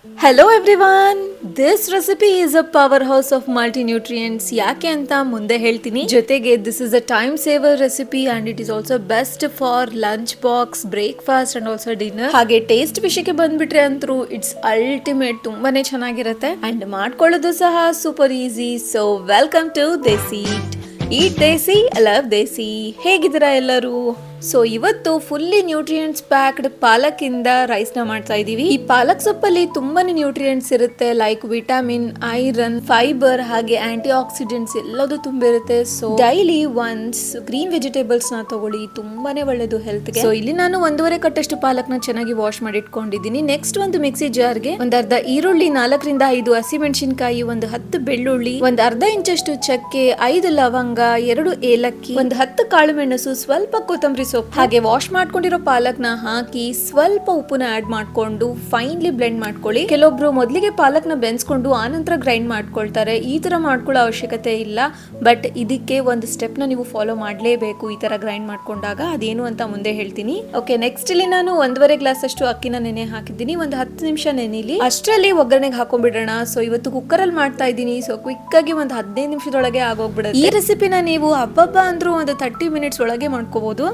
Hello everyone, this recipe is a powerhouse of multi-nutrients. ಯಾಕೆ ಅಂತ ಮುಂದೆ ಹೇಳ್ತೀನಿ. ಜೊತೆಗೆ this is a time saver recipe and it is also best for lunch box, breakfast and also dinner. ಹಾಗೆ taste ವಿಷಯಕ್ಕೆ ಬಂದ್ಬಿಟ್ರೆ ಅಂತೂ it's ultimate, ತುಂಬಾನೇ ಚೆನ್ನಾಗಿರುತ್ತೆ ಅಂಡ್ ಮಾಡ್ಕೊಳ್ಳೋದು ಸಹ super easy. So welcome to desi eat desi, love desi. ಹೇಗಿದ್ದೀರಾ ಎಲ್ಲರೂ? ಸೊ ಇವತ್ತು ಫುಲ್ಲಿ ನ್ಯೂಟ್ರಿಯೆಂಟ್ಸ್ ಪ್ಯಾಕ್ಡ್ ಪಾಲಕ್ ಇಂದ ರೈಸ್ ನ ಮಾಡ್ತಾ ಇದೀವಿ. ಈ ಪಾಲಕ್ ಸೊಪ್ಪಲ್ಲಿ ತುಂಬಾನೇ ನ್ಯೂಟ್ರಿಯೆಂಟ್ಸ್ ಇರುತ್ತೆ, ಲೈಕ್ ವಿಟಮಿನ್, ಐರನ್, ಫೈಬರ್ ಹಾಗೆ ಆಂಟಿ ಆಕ್ಸಿಡೆಂಟ್ಸ್ ಎಲ್ಲದೂ ತುಂಬಿರುತ್ತೆ. So daily once green vegetables ನ ತಗೊಳ್ಳಿ, ತುಂಬಾನೇ ಒಳ್ಳೇದು ಹೆಲ್ತ್ ಗೆ. ಸೊ ಇಲ್ಲಿ ನಾನು 1.5 ಕಟ್ಟಷ್ಟು ಪಾಲಕ್ ನ ಚೆನ್ನಾಗಿ ವಾಶ್ ಮಾಡಿ ಇಟ್ಕೊಂಡಿದ್ದೀನಿ. ನೆಕ್ಸ್ಟ್ ಒಂದು ಮಿಕ್ಸಿ ಜಾರ್ಗೆ ಒಂದು ಅರ್ಧ ಈರುಳ್ಳಿ, 4 ರಿಂದ 5 ಹಸಿಮೆಣಸಿನಕಾಯಿ, ಒಂದು 10 ಬೆಳ್ಳುಳ್ಳಿ, ಒಂದು ಅರ್ಧ ಇಂಚಷ್ಟು ಚಕ್ಕೆ, 5 ಲವಂಗ, 2 ಏಲಕ್ಕಿ, ಒಂದು 10 ಕಾಳು ಮೆಣಸು, ಸ್ವಲ್ಪ ಕೊತ್ತಂಬರಿ ಸೊಪ್ಪು ಹಾಗೆ ವಾಶ್ ಮಾಡ್ಕೊಂಡಿರೋ ಪಾಲಕ್ ನ ಹಾಕಿ ಸ್ವಲ್ಪ ಉಪ್ಪುನ ಆಡ್ ಮಾಡ್ಕೊಂಡು ಫೈನ್ಲಿ ಬ್ಲೆಂಡ್ ಮಾಡ್ಕೊಳ್ಳಿ. ಕೆಲವೊಬ್ರು ಮೊದಲಿಗೆ ಪಾಲಕ್ ನ ಬೆನ್ಸ್ಕೊಂಡು ಆನಂತರ ಗ್ರೈಂಡ್ ಮಾಡ್ಕೊಳ್ತಾರೆ. ಈ ತರ ಮಾಡ್ಕೊಳ್ಳೋ ಅವಶ್ಯಕತೆ ಇಲ್ಲ, ಬಟ್ ಇದಕ್ಕೆ ಒಂದು ಸ್ಟೆಪ್ ನ ನೀವು ಫಾಲೋ ಮಾಡ್ಲೇಬೇಕು ಈ ತರ ಗ್ರೈಂಡ್ ಮಾಡ್ಕೊಂಡಾಗ. ಅದೇನು ಅಂತ ಮುಂದೆ ಹೇಳ್ತೀನಿ. ಓಕೆ, ನೆಕ್ಸ್ಟ್ ಇಲ್ಲಿ ನಾನು 1.5 ಗ್ಲಾಸ್ ಅಷ್ಟು ಅಕ್ಕಿನ ನೆನೆ ಹಾಕಿದ್ದೀನಿ. ಒಂದು 10 ನಿಮಿಷ ನೆನೆಲಿ. ಅಷ್ಟರಲ್ಲಿ ಒಗ್ಗರಣೆಗೆ ಹಾಕೊಂಡ್ಬಿಡೋಣ. ಸೊ ಇವತ್ತು ಕುಕ್ಕರ್ ಅಲ್ಲಿ ಮಾಡ್ತಾ ಇದ್ದೀನಿ. ಸೊ ಕ್ವಿಕ್ ಆಗಿ ಒಂದು 15 ನಿಮಿಷದೊಳಗೆ ಆಗೋಗ್ಬಿಡುತ್ತೆ. ಈ ರೆಸಿಪಿನ ನೀವು ಹಬ್ಬ ಅಂದ್ರೂ ಒಂದು 30 ಮಿನಿಟ್ಸ್ ಒಳಗೆ ಮಾಡ್ಕೋಬಹುದು.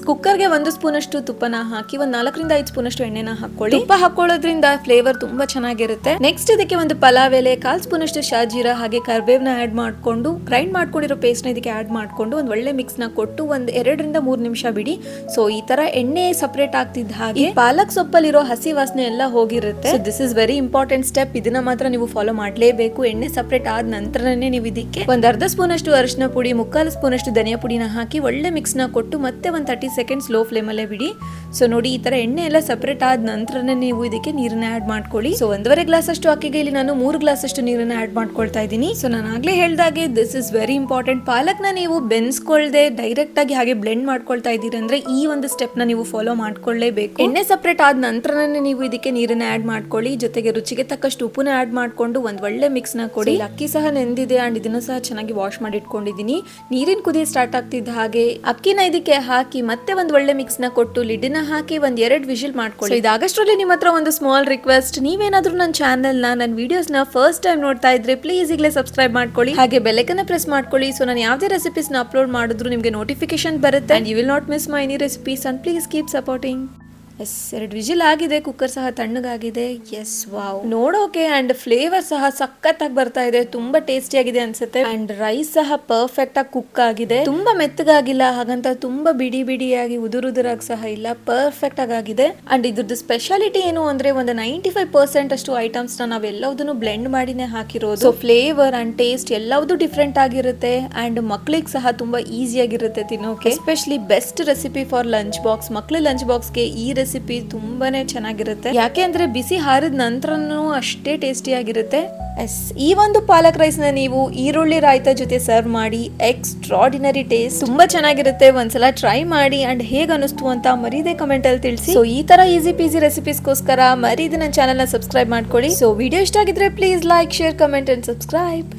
ಕುಕ್ಕರ್ಗೆ 1 ಸ್ಪೂನ್ ಅಷ್ಟು ತುಪ್ಪನ ಹಾಕಿ ಒಂದು 4 ರಿಂದ 5 ಸ್ಪೂನ್ ಅಷ್ಟು ಎಣ್ಣೆನ ಹಾಕೊಳ್ಳಿ. ತುಪ್ಪ ಹಾಕೊಳ್ಳೋದ್ರಿಂದ ಫ್ಲೇವರ್ ತುಂಬಾ ಚೆನ್ನಾಗಿರುತ್ತೆ. ನೆಕ್ಸ್ಟ್ ಇದಕ್ಕೆ ಒಂದು ಪಲಾವ್ ಎಲೆ, 1/4 ಸ್ಪೂನ್ ಅಷ್ಟು ಶಾಜೀರಾ ಹಾಗೆ ಕರಿಬೇವ್ನ ಆಡ್ ಮಾಡ್ಕೊಂಡು ಗ್ರೈಂಡ್ ಮಾಡ್ಕೊಂಡಿರೋ ಪೇಸ್ಟ್ ನ ಇದಕ್ಕೆ ಆಡ್ ಮಾಡ್ಕೊಂಡು ಒಂದು ಒಳ್ಳೆ ಮಿಕ್ಸ್ ನ ಕೊಟ್ಟು ಒಂದು 2 ರಿಂದ 3 ನಿಮಿಷ ಬಿಡಿ. ಸೊ ಈ ತರ ಎಣ್ಣೆ ಸಪರೇಟ್ ಆಗ್ತಿದ್ದ ಹಾಗೆ ಪಾಲಕ್ ಸೊಪ್ಪಲ್ಲಿರೋ ಹಸಿ ವಾಸನೆ ಎಲ್ಲ ಹೋಗಿರುತ್ತೆ. This is very important step. ಇದನ್ನ ಮಾತ್ರ ನೀವು ಫಾಲೋ ಮಾಡ್ಲೇಬೇಕು. ಎಣ್ಣೆ ಸಪರೇಟ್ ಆದ ನಂತರನೇ ನೀವು ಇದಕ್ಕೆ ಒಂದು ಅರ್ಧ ಸ್ಪೂನ್ ಅಷ್ಟು ಅರಿಶಿನ ಪುಡಿ, 1/4 ಸ್ಪೂನ್ ಅಷ್ಟು ಧನಿಯಾ ಪುಡಿನ ಹಾಕಿ ಒಳ್ಳೆ ಮಿಕ್ಸ್ ನ ಕೊಟ್ಟು ಮತ್ತೆ ಒಂದು 30 ಸೆಕೆಂಡ್ಸ್ ಲೋ ಫ್ಲೇಮ್ ಅಲ್ಲೇ ಬಿಡಿ. ಸೊ ನೋಡಿ, ಈ ತರ ಎಣ್ಣೆ ಎಲ್ಲ ಸಪರೇಟ್ ಆದ ನಂತರನೇ ನೀವು ಇದಕ್ಕೆ ನೀರನ್ನ ಆಡ್ ಮಾಡ್ಕೊಳ್ಳಿ. ಸೊ 1.5 ಗ್ಲಾಸ್ ಅಷ್ಟು ಅಕ್ಕಿಗೆ ಇಲ್ಲಿ ನಾನು 3 ಗ್ಲಾಸ್ ಅಷ್ಟು ನೀರನ್ನ ಆಡ್ ಮಾಡ್ಕೊಳ್ತಾ ಇದ್ದೀನಿ. ಸೊ ನಾನು ಆಗ್ಲೇ ಹೇಳ್ದಾಗೆ ದಿಸ್ ಇಸ್ ವೆರಿ ಇಂಪಾರ್ಟೆಂಟ್. ಪಾಲಕ್ ನ ನೀವು ಬೆನ್ಸ್ಕೊಳ್ದೆ ಡೈರೆಕ್ಟ್ ಆಗಿ ಹಾಗೆ ಬ್ಲೆಂಡ್ ಮಾಡ್ಕೊಳ್ತಾ ಇದ್ದೀರಿ ಅಂದ್ರೆ ಈ ಒಂದು ಸ್ಟೆಪ್ ನ ನೀವು ಫಾಲೋ ಮಾಡ್ಕೊಳ್ಳೇಬೇಕು. ಎಣ್ಣೆ ಸಪರೇಟ್ ಆದ ನಂತರನೇ ನೀವು ಇದಕ್ಕೆ ನೀರನ್ನ ಆಡ್ ಮಾಡ್ಕೊಳ್ಳಿ. ಜೊತೆಗೆ ರುಚಿಗೆ ತಕ್ಕಷ್ಟು ಉಪ್ಪುನ ಆಡ್ ಮಾಡ್ಕೊಂಡು ಒಂದ್ ಒಳ್ಳೆ ಮಿಕ್ಸ್ ನ ಕೊಡಿ. ಅಕ್ಕಿ ಸಹ ನೆಂದಿದೆ ಅಂಡ್ ಇದನ್ನ ಸಹ ಚೆನ್ನಾಗಿ ವಾಶ್ ಮಾಡಿ ಇಟ್ಕೊಂಡಿದ್ದೀನಿ. ನೀರಿನ ಕುದಿ ಸ್ಟಾರ್ಟ್ ಆಗ್ತಿದ್ದ ಹಾಗೆ ಅಕ್ಕಿನ ಇದಕ್ಕೆ ಹಾಕಿ ಮತ್ತೆ ಒಂದ್ ಒಳ್ಳೆ ಮಿಕ್ಸ್ ನ ಕೊಟ್ಟು ಲಿಡ್ನ ಹಾಕಿ ಒಂದ್ 2 ವಿಷಲ್ ಮಾಡ್ಕೊಳ್ಳಿ. ಇದಾಗಷ್ಟರಲ್ಲಿ ನಿಮ್ಮ ಹತ್ರ ಒಂದು ಸ್ಮಾಲ್ ರಿಕ್ವೆಸ್ಟ್. ನೀವೇನಾದ್ರೂ ನನ್ನ ಚಾನೆಲ್ ನನ್ನ ವಿಡಿಯೋಸ್ ನ ಫಸ್ಟ್ ಟೈಮ್ ನೋಡ್ತಾ ಇದ್ರೆ ಪ್ಲೀಸ್ ಈಗಲೇ ಸಬ್ಸ್ಕ್ರೈಬ್ ಮಾಡ್ಕೊಳ್ಳಿ, ಹಾಗೆ ಬೆಲ್ ಐಕಾನ್ ಪ್ರೆಸ್ ಮಾಡ್ಕೊಳ್ಳಿ. ಸೊ ನಾನು ಯಾವುದೇ ರೆಸಿಪೀಸ್ ನ ಅಪ್ಲೋಡ್ ಮಾಡಿದ್ರು ನಿಮಗೆ ನೋಟಿಫಿಕೇಶನ್ ಬರುತ್ತೆ and you will not miss my any recipes and please keep supporting. Yes, 2 whistle ಆಗಿದೆ. ಕುಕ್ಕರ್ ಸಹ ತಣ್ಣಗಾಗಿದೆ. ಎಸ್, ವಾವ್, ನೋಡೋಕೆ ಅಂಡ್ ಫ್ಲೇವರ್ ಸಹ ಸಖತ್ತಾಗಿ ಬರ್ತಾ ಇದೆ. ತುಂಬಾ ಟೇಸ್ಟಿ ಆಗಿದೆ ಅನ್ಸುತ್ತೆ. ಅಂಡ್ ರೈಸ್ ಸಹ ಪರ್ಫೆಕ್ಟ್ ಆಗಿ ಕುಕ್ ಆಗಿದೆ. ತುಂಬಾ ಮೆತ್ತಗಾಗಿಲ್ಲ, ಹಾಗಂತ ತುಂಬಾ ಬಿಡಿ ಬಿಡಿಯಾಗಿ ಉದುರುದುರಾಗಿ ಸಹ ಇಲ್ಲ, ಪರ್ಫೆಕ್ಟ್ ಆಗಿದೆ. ಅಂಡ್ ಇದ್ರದ್ದು ಸ್ಪೆಷಾಲಿಟಿ ಏನು ಅಂದ್ರೆ ಒಂದು 95% ಅಷ್ಟು ಐಟಮ್ಸ್ ನ ನಾವೆಲ್ಲದನ್ನು ಬ್ಲೆಂಡ್ ಮಾಡಿನೇ ಹಾಕಿರೋದು. ಸೊ ಫ್ಲೇವರ್ ಅಂಡ್ ಟೇಸ್ಟ್ ಎಲ್ಲವೂ ಡಿಫ್ರೆಂಟ್ ಆಗಿರುತ್ತೆ ಅಂಡ್ ಮಕ್ಳಿಗೆ ಸಹ ತುಂಬಾ ಈಸಿ ಆಗಿರುತ್ತೆ ತಿನ್ನೋಕೆ. Especially best recipe for lunch box. ಮಕ್ಳ ಲಂಚ್ ಬಾಕ್ಸ್ಗೆ ಈ ರೆಸಿಪಿ ತುಂಬಾನೇ ಚೆನ್ನಾಗಿರುತ್ತೆ. ಯಾಕೆ ಅಂದ್ರೆ ಬಿಸಿ ಹಾರಿದ ನಂತರನೂ ಅಷ್ಟೇ ಟೇಸ್ಟಿ ಆಗಿರುತ್ತೆ. ಎಸ್, ಈ ಒಂದು ಪಾಲಕ್ ರೈಸ್ ನ ನೀವು ಈರುಳ್ಳಿ ರಾಯ್ತ ಜೊತೆ ಸರ್ವ್ ಮಾಡಿ ಎಕ್ಸ್ಟ್ರಾರ್ಡಿನರಿ ಟೇಸ್ಟ್, ತುಂಬಾ ಚೆನ್ನಾಗಿರುತ್ತೆ. ಒಂದ್ಸಲ ಟ್ರೈ ಮಾಡಿ ಅಂಡ್ ಹೇಗ್ ಅನಿಸ್ತು ಅಂತ ಮರೀದೆ ಕಮೆಂಟ್ ಅಲ್ಲಿ ತಿಳಿಸಿ. ಸೊ ಈ ತರ ಈಸಿ ಪೀಸಿ ರೆಸಿಪೀಸ್ಗೋಸ್ಕರ ಮರೀದೆ ನನ್ನ ಚಾನೆಲ್ ನ ಸಬ್ಸ್ಕ್ರೈಬ್ ಮಾಡ್ಕೊಳ್ಳಿ. ಸೊ ವಿಡಿಯೋ ಇಷ್ಟ ಆಗಿದ್ರೆ please like, share, comment and subscribe.